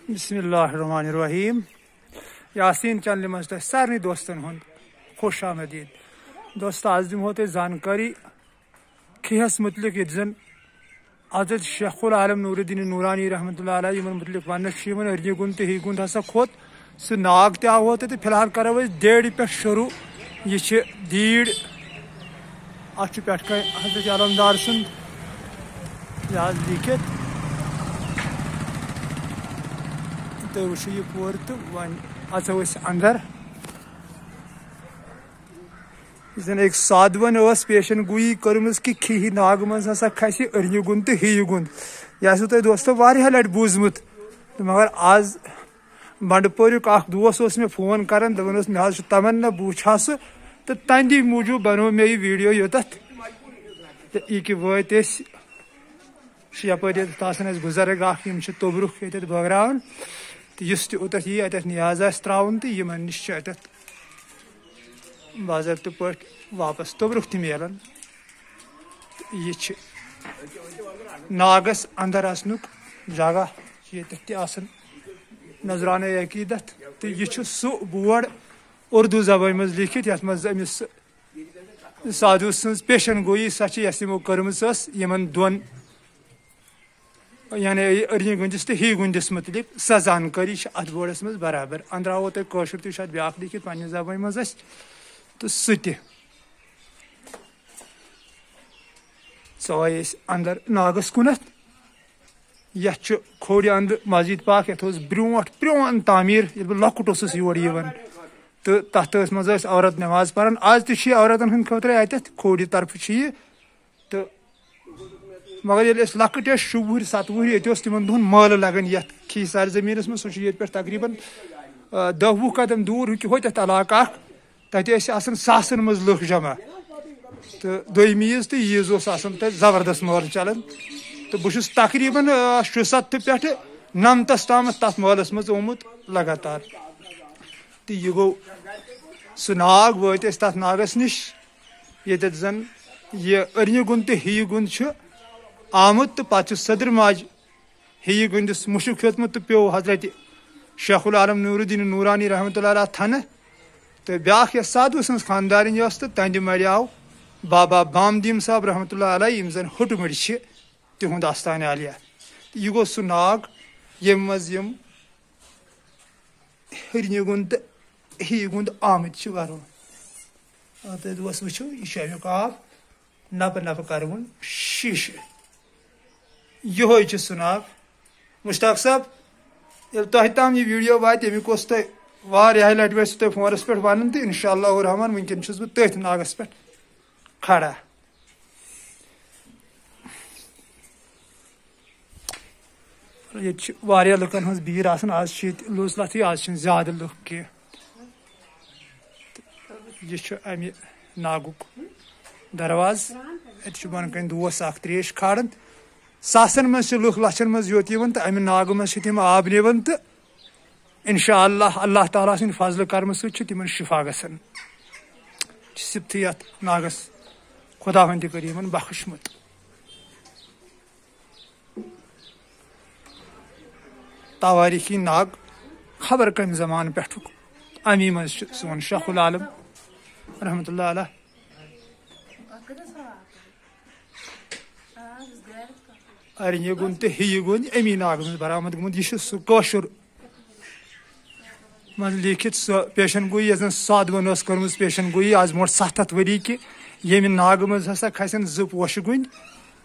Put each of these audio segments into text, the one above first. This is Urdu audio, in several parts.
بسم اللہ الرحمن الرحیم یاسین چینل مز تہ سارے دوستن ہند خوش آمدید دوست آج دمو تہ زانکاری کھیہس متعلق یہ زن حضرت شیخ العالم نور الدین نورانی رحمۃ اللہ علیہ یمن متعلق ونس ارنہ گند تو ہی گند ہسا کھوت سہ ناگ تہ آو تو فی الحال کرو دیڑ پہ شروع یہ دیڑ ات پہ حضرت علمدار سند یہ لکھت تو وچھو یہ پور تو ون اژو اندر زن ایک سادون پیشن گوئی کرمز کہ کھی ناگ مز ہسا کھس ارنہ گند تو ہی گند یہ آسو تہ دوستو واریاہ لٹ بوزمت مگر آز بنڈ پوریک اخ دوست اس میں فون کران دپان اس مے تمنا بہ وچھا سہ تو تہندی موجوب بنو مے یہ ویڈیو یوتھ تو یہ وت یپر آسان بزرگ اخ یم توبرک یتھ بٲگراوان تو اس تہ اوتھ یہ اتھ نیاز آس تراون تو یمن نش اتھ باضابطہ پٲٹھۍ واپس توبرک تہ ملان یہ ناگس اندر اژنُک جگہ یتھ تہ آسان نظرانہ عقیدت تو یہ سہ بورڈ اردو زبان مز لکھت یتھ مز امس سادو سن پیشن گوئی سہ یس یمو کرمز یمن دون یعنی ارنہ گندس تو ہی گندس متعلق سہ زانکاری ات بورڈس مز برابر اندر آو تہ کٲشُر تہ ات بیاکھ لکھت پننہ زبان مز تو سہ تہ ژاے اندر ناگس کُنتھ یتھ کھوڑِ اند مسجد پاک یتھ برونٹھ پرون تعمیر ییٚلہِ بہٕ لۄکُٹ اوسُس یور یِوان تو تتھ مز عورت نماز پران آز تہ عورتن ہند خٲطرٕ اتھ کھوڑِ طرفہٕ یہ تو مگر ییٚلہِ أسۍ لۄکٕٹۍ ٲسۍ 7 وُہٕرۍ 7 وُہٕرۍ ییٚتہِ اوس تمن دۄہن مٲلہٕ لگان یتھ کھی سار زمیٖنس منٛز سُہ چھُ ییٚتہِ پٮ۪ٹھ تقریٖبن 10-20 قدم دوٗر ہوٚتٮ۪تھ علاقہٕ اکھ تتہِ ٲسۍ آسان ساسن منٛز لُکھ جمع تو دوٚیمہِ عیٖز تہٕ عیٖز اوس آسان تتہِ زبردست مٲلہٕ چلان تو بہٕ چھُس تقریٖبن 67 پٮ۪ٹھٕ 99 تامتھ تتھ مٲلس منٛز آمُت لگاتار تو یہ گوٚو سُہ ناگ وٲتۍ أسۍ تتھ ناگس نِش ییٚتٮ۪تھ زن یہ ارنہ گُند تہٕ ہی گُند چھُ آمُت تو پتہٕ چھُ صدر ماج ہی گٔنٛدِس مُشُک ہیوٚتمُت تہٕ پیوٚو حضرت شیخ العالم نور الدین نورانی رحمۃ اللہ علیہ تھنہٕ تو بیاکھ یۄس سادو سٕنٛز خاندارٕنۍ ٲس تہٕ تہنٛدِ مرِ آو بابا بامدیٖن صٲب رحمۃ اللہ علیہ یِم زن ہوٚٹہٕ مٕرۍ چھِ تِہُنٛد آستانہِ عالیہ یہ گوٚو سُہ ناگ ییٚمہِ منٛز یِم ارنہ گُند تہٕ ہی گُند آمٕتۍ چھِ ورُن تُہۍ دوس وٕچھِو یہِ چھُ امیُک آب نبہٕ نبہٕ کرون شیٖشہٕ یہوے چھُ سُہ ناگ مشتاق صٲب ییٚلہِ تۄہہِ تام یہِ ویٖڈیو واتہِ امیُک اوس تۄہہِ واریاہہِ لٹہِ ویسو تۄہہِ فونس پٮ۪ٹھ ونُن تہٕ انشاء اللہ الرحمان وٕنکیٚن چھُس بہٕ تٔتھۍ ناگس پٮ۪ٹھ کھڑا ییٚتہِ چھِ واریاہ لُکن ہٕنٛز بھیٖڑ آسان آز چھِ ییٚتہِ لوٚژ لَتھٕے آز چھِنہٕ زیادٕ لُکھ کینٛہہ یہ چھُ امہِ ناگُک درواز اتہِ چھُ بۄنہٕ کَنۍ دوس اکھ تریش کھالان ساسن منٛز چھِ لُکھ لچھن منٛز یوت یِوان تہٕ امہِ ناگہٕ منٛز چھِ تِم آب نِوان تہٕ انشاء اللہ تعالیٰ سٕنٛدِ فضلہٕ کرمہٕ سۭتۍ چھُ تِمن شفا گژھان چھِ صِفتھٕے یتھ ناگس خۄداوَن تہِ کٔرۍ یِمن بخشمُت تواریٖخی ناگ خبر کمہِ زمانہٕ پٮ۪ٹھُک امی منٛز چھُ سون شیخ العالم رحمۃ اللہ علیہ ارنہ گُند تہٕ ہی گُند امی ناگہٕ منٛز برآمد گوٚمُت یہ چھُ سُہ کٲشُر منٛز لیکھِتھ سۄ پیشن گویی یۄس زن سادوون ٲس کٔرمٕژ پیشن گویی آز برونٛٹھ 7 ہتھ ؤری کہِ ییٚمہِ ناگہٕ منٛز ہسا کھسن 2 پوشہٕ گُنٛدۍ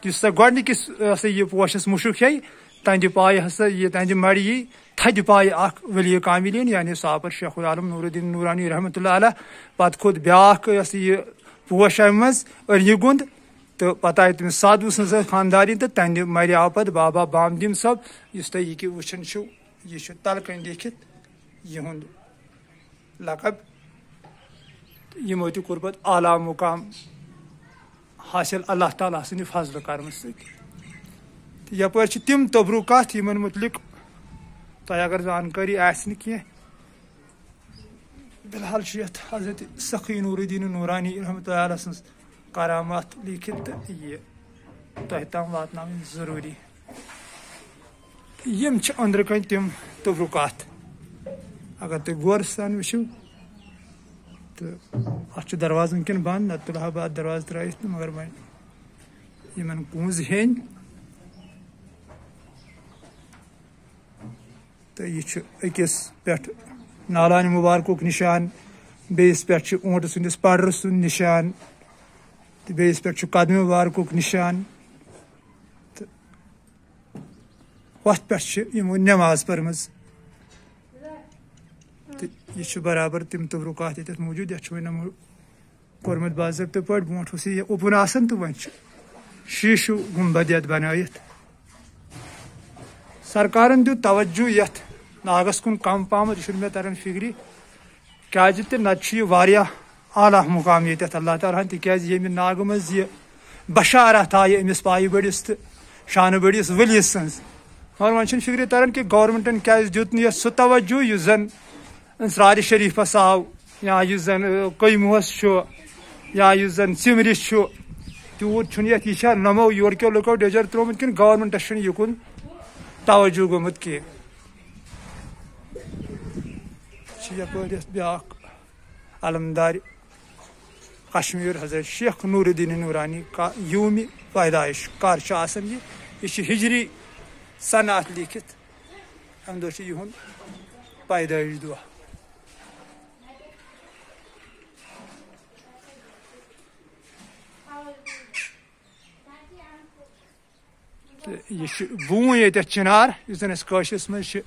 یُس سا گۄڈنِکِس ہسا یہِ پوشس مُشُک ہیٚیہِ تہنٛدِ پایہِ ہسا یہِ تہنٛدِ مرِ یی تھدِ پایہِ اکھ ولی کاملین یعنی صاحب شیخ العالم نور الدین نورانی رحمۃ اللہ علیہ پتہٕ کھوٚت بیاکھ یۄس یہِ پوش امہِ منٛز ارنہ گُند تو پتہٕ آیہِ تٔمِس سادو سٕنٛز خاندارِنۍ تہٕ تہنٛدِ مرِ آو پتہٕ بابا بامدیٖن صٲب یُس تُہۍ یہِ وٕچھان چھِو یہِ چھُ تلہٕ کنۍ لیکھِتھ یِہُنٛد لقب یِمو تہِ کوٚر پتہٕ اعلیٰ مُقام حٲصِل اللہ تعالیٰ سٕنٛدِ فضلہٕ کرنہٕ سۭتۍ تہٕ یپٲرۍ چھِ تِم توبرُکات یِمن مُتعلق تۄہہِ اگر زانکٲری آسہِ نہٕ کینٛہہ فِلحال چھُ یتھ حضرت سخی نور الدین نورانی رحمۃ اللہ علیہ سٕنٛز کرامات لیکھِتھ تہٕ یہِ تۄہہِ تام واتناوٕنۍ ضروٗری یم أنٛدرٕ کَنۍ تِم توبرو کت اگر تھی غور سان وچھو تو اتھ دروازہ ونکین بند نہ تلہا بہٕ اتھ دروازہ ترٲیِتھ مگر وۄنۍ یِمن پونٛسہٕ ہیٚنۍ تہٕ یہِ چھُ أکِس پٮ۪ٹھ نالانہِ مُبارکُک نِشان بیٚیِس پٮ۪ٹھ چھُ اوٗنٛٹہٕ سٕنٛدِس پڑرٕ سُنٛد نِشان تہٕ بیٚیِس پٮ۪ٹھ چھُ قدمہِ مُبارکُک نِشان تہٕ ہۄتھ پٮ۪ٹھ چھِ یِمو نٮ۪ماز پٔرمٕژ تہٕ یہِ چھُ برابر تِم تبرُکات ییٚتٮ۪تھ موٗجوٗد یتھ چھُ وۄنۍ یِمو کوٚرمُت باضٲبطہٕ پٲٹھۍ برونٛٹھ اوس یہِ اوٚپُن آسان تہٕ وۄنۍ چھُ شیٖشوٗ گُمبد یتھ بنٲیِتھ سرکارن دیُت توجہ یتھ ناگس کُن کم پہمتھ یہِ چھُنہٕ مےٚ تران فِکرِ کیازِ تہِ نتہٕ چھُ یہِ واریاہ اعلیٰ مُقام ییٚتٮ۪تھ اللہ تعالیٰ ہن تِکیازِ ییٚمہِ ناگہٕ منٛز یہِ بشارت آیہِ أمِس پایہِ بٔڑِس تہٕ شانہٕ بٔڑِس ؤلِس سٕنٛز مگر وۄنۍ چھُنہٕ فِکرِ تران کہِ گورمنٹن کیازِ دیُت نہٕ یتھ سُہ توجہ یُس زن اسرارِ شریٖفس آو یا یُس زن قیموہس چھُ یا یُس زن ژِمرِس چھُ تیوٗت چھُنہٕ یتھ یہِ چھا نۄمو یورٕکیو لُکو ڈیجر ترٛوومُت کِنہٕ گورمنٹس چھُنہٕ یِکُن توجہ گوٚمُت کینٛہہ چھِ یپٲرۍ یتھ بیٛاکھ علمدارِ کشمیٖر حضرت شیخ نوٗر الدیٖن نوٗرانی یومہِ پیدٲیش کر چھُ آسان یہِ چھُ ہجری سنہ اتھ لیٖکھِتھ امہِ دۄہ چھُ یِہُنٛد پیدٲیش دۄہ تہٕ یہِ چھُ بوٗنۍ ییٚتٮ۪تھ چِنار یُس زن أسۍ کٲشرِس منٛز چھِ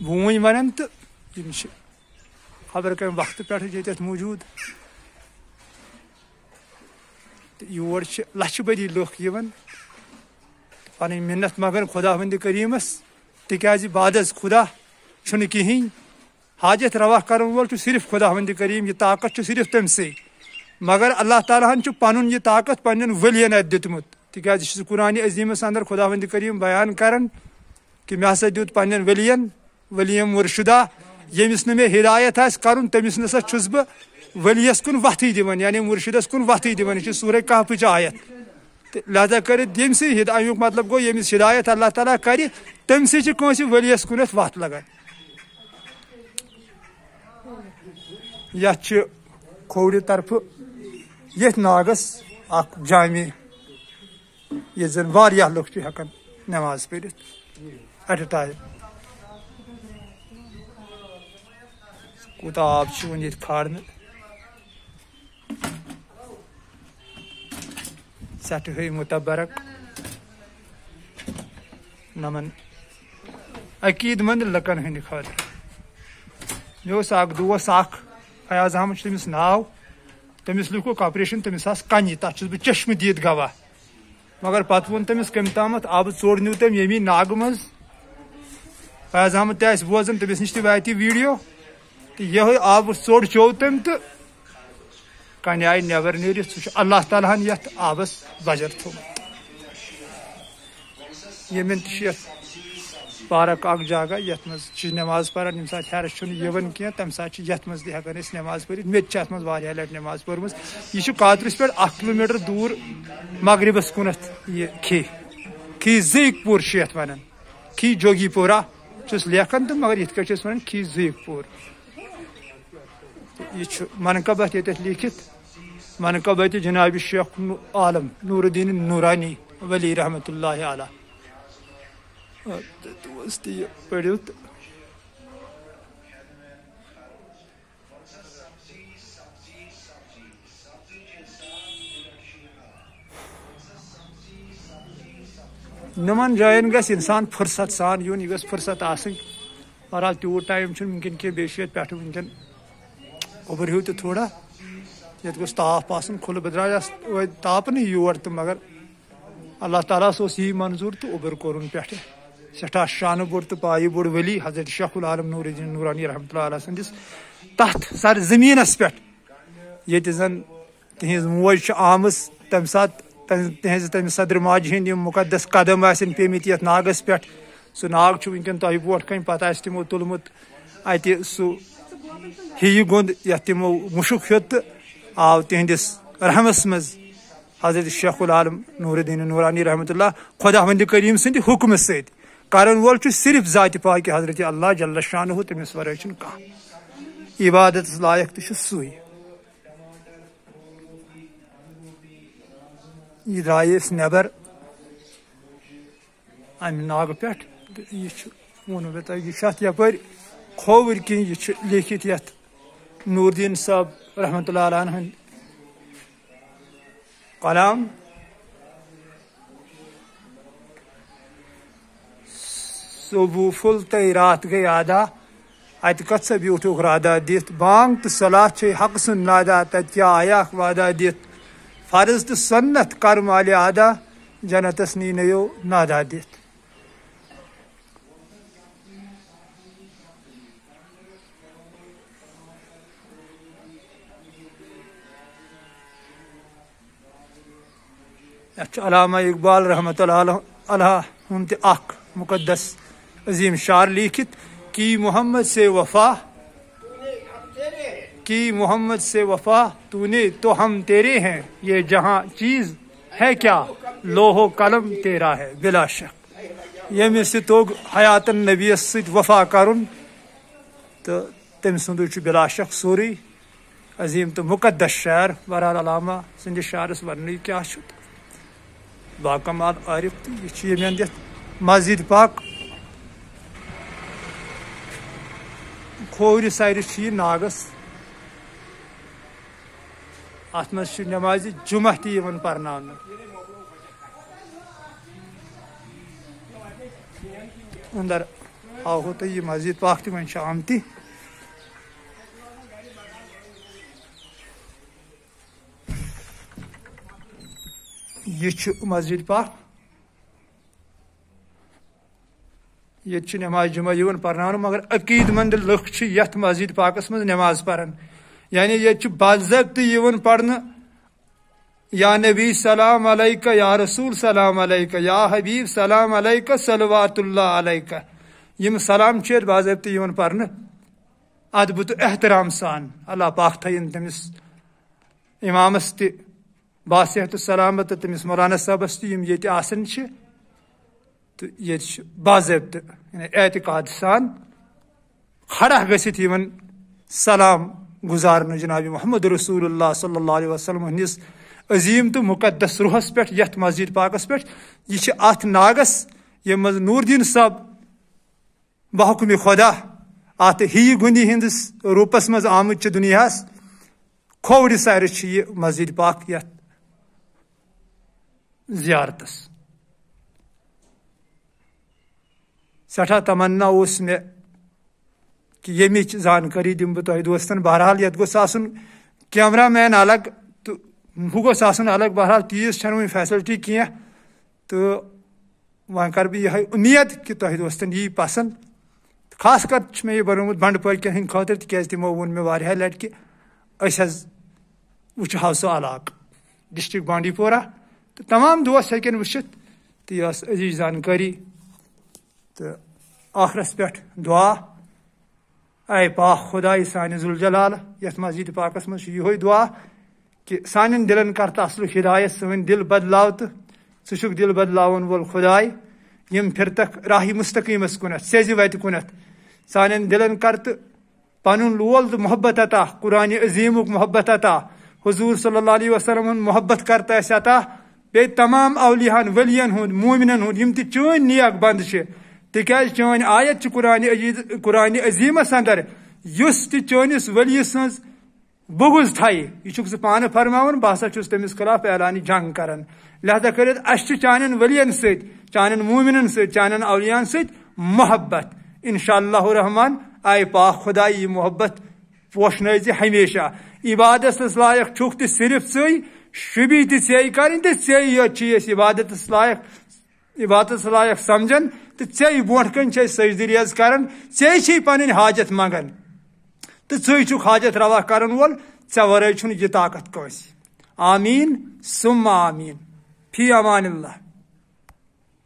بوٗنۍ ونان تہٕ یِم چھِ خبر کمہِ وقتہٕ پٮ۪ٹھٕ ییٚتٮ۪تھ موٗجوٗد تہٕ یور چھِ لچھِ بٔدی لُکھ یِوان پنٕنۍ مِنت منگان خۄدا وندِ کریٖمس تِکیازِ بعد از خۄدا چھُنہٕ کِہینۍ حاجت روا کرن وول چھُ صرف خۄدا وندِ کریٖم یہِ طاقت چھُ صرف تٔمسٕے مگر اللہ تعالیٰ ہن چھُ پنُن یہِ طاقت پننٮ۪ن ؤلین اتھِ دیُتمُت تِکیازِ یہِ چھُ قرآنِ عظیٖمس انٛدر خۄدا وندِ کریٖم بیان کران کہِ مےٚ ہسا دیُت پننٮ۪ن ؤلین ؤلیم مُرشدا ییٚمِس نہٕ مےٚ ہدایت آسہِ کرُن تٔمِس نسا چھُس بہٕ ؤلِیس کُن وتھٕے دِوان یعنی مُرشدس کُن وتھٕے دِوان یہِ چھِ سورہ کہفٕچ آیت تہٕ لہٰذا کٔرِتھ ییٚمسٕے امیُک مطلب گوٚو ییٚمِس ہدایت اللہ تعالیٰ کرِ تٔمسٕے چھِ کٲنٛسہِ ؤلِیس کُنتھ وتھ لگان یتھ چھِ کھوورِ طرفہٕ یتھ ناگس اکھ جامع ییٚتہِ زن واریاہ لُکھ چھِ ہٮ۪کان نٮ۪ماز پٔرِتھ ایٹ اے ٹایم کوٗتاہ آب چھُ وۄنۍ ییٚتہِ کھارنہٕ سٮ۪ٹھہٕے مُتبرک نمن عقیٖد منٛد لُکن ہٕنٛدِ خٲطرٕ مےٚ اوس اکھ دوس اکھ فیاض احمد چھُ تٔمِس ناو تٔمِس لیوٗکھُکھ آپریشن تٔمِس آسہٕ کنہِ تتھ چھُس بہٕ چشمہٕ دیٖد گواہ مگر پتہٕ ووٚن تٔمِس کٔمۍ تامتھ آبہٕ ژوٚر نیوٗ تٔمۍ ییٚمی ناگہٕ منٛز فیاض احمد تہِ آسہِ بوزان تٔمِس نِش تہِ واتہِ ویٖڈیو تہٕ یِہوے آبہٕ ژوٚر چیوٚو تٔمۍ تہٕ کنہِ آیہِ نٮ۪بر نیٖرِتھ سُہ چھُ اللہ تعالیٰ ہن یتھ آبس بجر تھوٚومُت ییٚمٮ۪ن تہِ چھُ یتھ پارک اکھ جگہ یتھ منٛز چھِ نٮ۪ماز پران ییٚمہِ ساتہٕ ہیرٕ چھُنہٕ یِوان کینٛہہ تمہِ ساتہٕ چھِ یتھ منٛز تہِ ہٮ۪کان أسۍ نٮ۪ماز پٔرِتھ مےٚ تہِ چھِ اتھ منٛز واریاہ لٹہِ نٮ۪ماز پٔرمٕژ یہِ چھُ کاترِس پٮ۪ٹھ 1 کِلوٗمیٖٹر دوٗر مغربس کُنتھ یہِ کھی زیٖک پوٗر چھِ یتھ ونان کھی جوگی پورہ چھُس لیکھان تہٕ مگر یِتھ کٲٹھۍ چھِ أسۍ ونان کھی زیٖک پوٗر یہِ چھُ منقبت ییٚتٮ۪تھ لیٖکھِتھ منقبت جناب شیخ عالم نوٗر الدیٖن نوٗرانی ولی رحمتہ اللہ علیٰ دوس تہِ یہِ پٔرِو تہٕ یِمن جاین گژھِ انسان فُرست سان یُن یہِ گژھِ فُرست آسٕنۍ بہرحال تیوٗت ٹایم چھُنہٕ وُنکیٚن کینٛہہ بیٚیہِ چھُ ییٚتہِ پٮ۪ٹھٕ وُنکیٚن اوٚبُر ہیوٗ تہِ تھوڑا ییٚتہِ گوٚژھ تاپھ آسُن کھُلہٕ بہٕ درٛایس تاپہٕ یور تہٕ مگر اللہ تعالیٰ ہس اوس یی منظوٗر تہٕ اوٚبُر کوٚرُن پٮ۪ٹھٕ سٮ۪ٹھاہ شانہٕ بوٚڑ تہٕ پایہِ بوٚڑ ؤلی حضرت شیخ العالم نوٗر الدیٖن نوٗرانی رحمتہ اللہ علیہ سٕنٛدِس تتھ سر زٔمیٖنس پٮ۪ٹھ ییٚتہِ زن تِہنٛز موج چھِ آمٕژ تمہِ ساتہٕ تِہنٛزِ تمہِ صدر ماجہِ ہٕنٛدۍ یِم مُقدس قدم آسن پیٚمٕتۍ یتھ ناگس پٮ۪ٹھ سُہ ناگ چھُ وُنکیٚن تۄہہِ برونٛٹھ کنۍ پتہٕ آسہِ تِمو تُلمُت اتہِ سُہ ہیٚیہِ گوٚنٛد یتھ تِمو مُشُک ہیوٚت تہٕ آو تِہنٛدِس رحمس منٛز حضرت شیخ العالم نوٗر الدیٖن نوٗرانی رحمتہ اللہ خۄدا وندِ کریٖم سٕنٛدِ حُکمہٕ سۭتۍ کرن وول چھُ صرف ذاتِ پاک حضرت اللہ جل شانہ تٔمِس ورٲے چھُنہٕ کانٛہہ عبادتس لایق تہِ چھُ سُے یہ درٛایہِ أسۍ نٮ۪بر امہِ ناگہٕ پٮ۪ٹھ تہٕ یہِ چھُ ووٚنوُ مےٚ تۄہہِ یہِ چھُ اتھ یپٲرۍ کھووٕرۍ کِنۍ یہِ چھُ لیکھِتھ یتھ نوٗر دیٖن صٲب رحمتہ اللہ علیہ ہٕنٛدۍ کلام صبح پھُل تہٕ رات گٔے آدا اتہِ کتھ سا بیوٗٹھُکھ رادا دِتھ بانگ تہٕ صلاح چھے حق سُنٛد نادا تتہِ کیٛاہ آیاکھ وادا دِتھ فرض تہٕ سنت کر مالہِ آدا جنتس نی نَیو نادا دِتھ یتھ چھُ علامہ اقبال رحمتہ اللہ علیہ ہُنٛد تہِ اکھ مقدس عظیم شعر لیکھِتھ کی محمد سے وفا کی محمد سے وفا تو نے تو ہم تیرے ہیں یہ جہاں چیز ہے کیا لوہ قلم تیرا ہے بلا شک ییٚمِس سۭتۍ توٚگ حیاتن نبیس سۭتۍ وفا کرُن تہٕ تٔمۍ سُنٛدُے چھُ بلا شک سورُے عظیم تہٕ مقدس شعر بہرحال علامہ سٕنٛدِس شعرس ورنٕے کیٛاہ چھُ باکمال عارف تہٕ یہِ چھُ ییٚمہِ اندٕ یتھ مسجد پاک کھوورِ سایڈٕ چھُ یہِ ناگس اتھ منٛز چھُ نمازِ جمعہ تہِ یِوان پرناونہٕ اندر ہاوہو تۄہہِ یہِ مسجد پاک تہِ وۄنۍ چھِ آمتی یہ چھُ مسجد پاک ییٚتہِ چھُ نماز جمعہ یِوان پرناونہٕ مگر عقیٖد مند لُکھ چھِ یتھ مسجد پاکس منٛز نماز پران یعنی ییٚتہِ چھُ باضٲبطہٕ یِوان پرنہٕ یا نبی سلام علیکہ یا رسول سلام علیکہ یا حبیب سلام علیکہ صلوات اللہ علیکہ یِم سلام چھِ ییٚتہِ باضٲبطہٕ یِوان پرنہٕ ادبہٕ تہٕ احترام سان اللہ پاک تھٲیِن تٔمِس امامس تہِ باصحت سلامت تہٕ تٔمِس مولانا صٲبس تہِ یِم ییٚتہِ آسان چھِ تہٕ ییٚتہِ چھُ باضٲبطہٕ یعنی اعتقاد سان کھڑا گٔژھِتھ یِوان سلام گزارنہٕ جناب محمد رسول اللہ صلی اللہ علیہ وسلم ہٕنٛدِس عظیٖم تہٕ مقدس روحس پٮ۪ٹھ یتھ مسجد پاکس پٮ۪ٹھ یہِ چھِ اتھ ناگس ییٚمہِ منٛز نوٗر دیٖن صٲب بحکمِ خۄدا اتھ ہی گُنٛدی ہٕنٛدِس روٗپس منٛز آمٕتۍ چھِ دُنیاہس کھوورِ سایڈٕ چھِ یہِ مسجد پاک یتھ زیارتس سٮ۪ٹھاہ تمنا اوس مےٚ کہ ییٚمِچ زانکٲری دِمہٕ بہٕ تۄہہِ دوستن بہرحال یتھ گوٚژھ آسُن کیمرا مین الگ تہٕ ہُہ گوٚژھ آسُن الگ بہرحال تیٖژ چھنہٕ وۄنۍ فیسلٹی کینٛہہ تہٕ وۄنۍ کرٕ بہٕ یِہے اُمید کہ تۄہہِ دوستن یی پسنٛد خاص کر چھُ مےٚ یہِ بنومُت بنڈٕ پٲرۍ کٮ۪ن ہٕنٛدِ خٲطرٕ تِکیازِ تِمو ووٚن مےٚ واریاہ لٹہِ کہ أسۍ حظ وٕچھہو سُہ علاقہٕ ڈسٹرک بانڈی پورہ تہٕ تمام دوس ہیٚکن وٕچھِتھ تہٕ یہِ ٲس أزِچ زانکٲری تہٕ ٲخرس پٮ۪ٹھ دعا اے پاک خۄداے سانہِ ذوالجلال یتھ مسجد پاکس منٛز چھُ یِہوے دعا کہ سانٮ۪ن دلن کر تہٕ اصلُک ہدایت سٲنۍ دل بدلاو تہٕ ژٕ چھُکھ دل بدلاون وول خۄداے یِم پھرتکھ راہہِ مستقیٖمس کُنتھ سیٚزِ وتہِ کُنتھ سانٮ۪ن دلن کر تہٕ پنُن لول تہٕ محبت عطا قرآنِ عظیٖمُک محبت عطا حضوٗر صلی اللہ علیہ وسلم ہُنٛد محبت کر تہٕ اَسہِ عطا بیٚیہِ تمام اولیاہن ؤلین ہُنٛد مومنن ہُنٛد یِم تہِ چٲنۍ نیک بنٛد چھِ تِکیازِ چٲنۍ آیت چھِ قرآنِ عظیٖمس اندر یُس تہِ چٲنِس ؤلی سٕنٛز بغض تھایہِ یہِ چھُکھ ژٕ پانہٕ فرماوان بہٕ ہسا چھُس تٔمِس خلاف اعلانہِ جنگ کران لہذا کٔرِتھ اَسہِ چھُ چانٮ۪ن ؤلین سۭتۍ چانٮ۪ن مومنن سۭتۍ چانٮ۪ن اولیاہن سۭتۍ محبت انشاء اللہ رحمان آے پاک خۄداے یہِ محبت پوشنٲے ژٕ ہمیشہ عبادتس لایق چھُکھ تہِ صرف ژٕے شُبی تہِ ژےٚ کرٕنۍ تہٕ ژےٚ یوت چھِ أسۍ عبادتس لایق سمجھان تہٕ ژےٚ برونٛٹھ کَنۍ چھِ أسۍ سجدٕ ریز کران ژےٚ چھے پنٕنۍ حاجت منگان تہٕ ژٕے چھُکھ حاجت روا کرن وول ژےٚ ورٲے چھُنہٕ یہِ طاقت کٲنٛسہِ آمیٖن سُم آمیٖن فی امان اللہ.